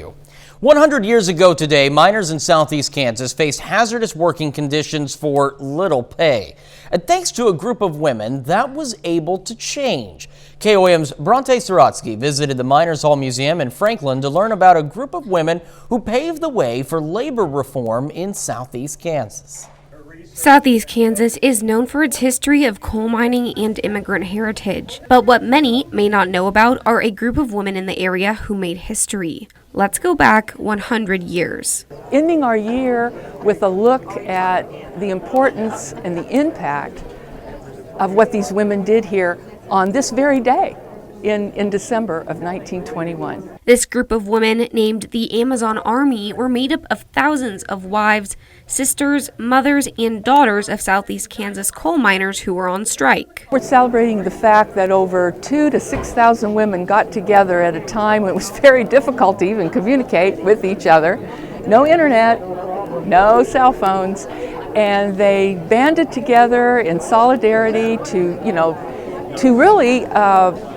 100 years ago today, miners in southeast Kansas faced hazardous working conditions for little pay. And thanks to a group of women, that was able to change. KOAM's Bronte Sorotsky visited the Miners Hall Museum in Franklin to learn about a group of women who paved the way for labor reform in southeast Kansas. Southeast Kansas is known for its history of coal mining and immigrant heritage. But what many may not know about are a group of women in the area who made history. Let's go back 100 years. Ending our year with a look at the importance and the impact of what these women did here on this very day in December of 1921. This group of women, named the Amazon Army, were made up of thousands of wives, sisters, mothers, and daughters of southeast Kansas coal miners who were on strike. We're celebrating the fact that over 2,000 to 6,000 women got together at a time when it was very difficult to even communicate with each other. No internet, no cell phones, and they banded together in solidarity to really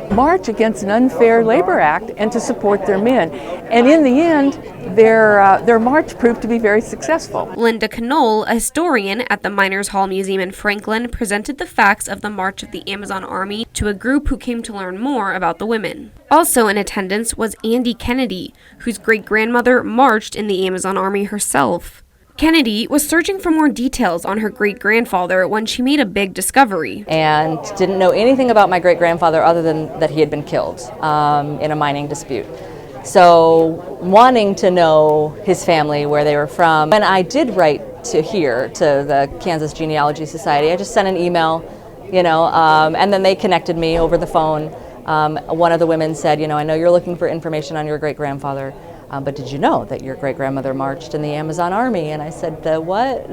march against an unfair labor act and to support their men. And in the end, their march proved to be very successful. Linda Knoll, a historian at the Miners Hall Museum in Franklin, presented the facts of the March of the Amazon Army to a group who came to learn more about the women. Also in attendance was Andy Kennedy, whose great-grandmother marched in the Amazon Army herself. Kennedy was searching for more details on her great-grandfather when she made a big discovery. And didn't know anything about my great-grandfather other than that he had been killed in a mining dispute. So wanting to know his family, where they were from. When I did write to the Kansas Genealogy Society, I just sent an email, and then they connected me over the phone. One of the women said, I know you're looking for information on your great-grandfather. But did you know that your great-grandmother marched in the Amazon Army? And I said, what?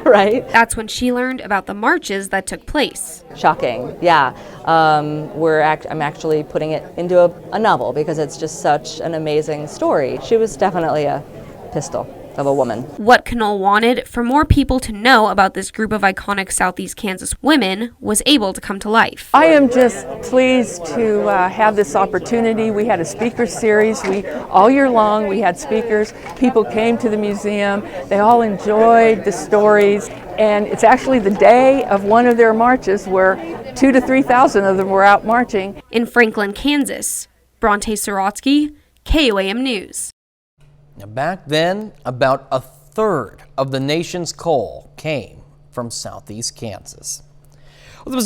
Right? That's when she learned about the marches that took place. Shocking, yeah. I'm actually putting it into a novel because it's just such an amazing story. She was definitely a pistol of a woman. What Knoll wanted for more people to know about this group of iconic southeast Kansas women was able to come to life. I am just pleased to have this opportunity. We had a speaker series. All year long we had speakers. People came to the museum. They all enjoyed the stories. And it's actually the day of one of their marches where 2,000 to 3,000 of them were out marching. In Franklin, Kansas, Bronte Sorotsky, KOAM News. Now, back then, about a third of the nation's coal came from southeast Kansas. Well,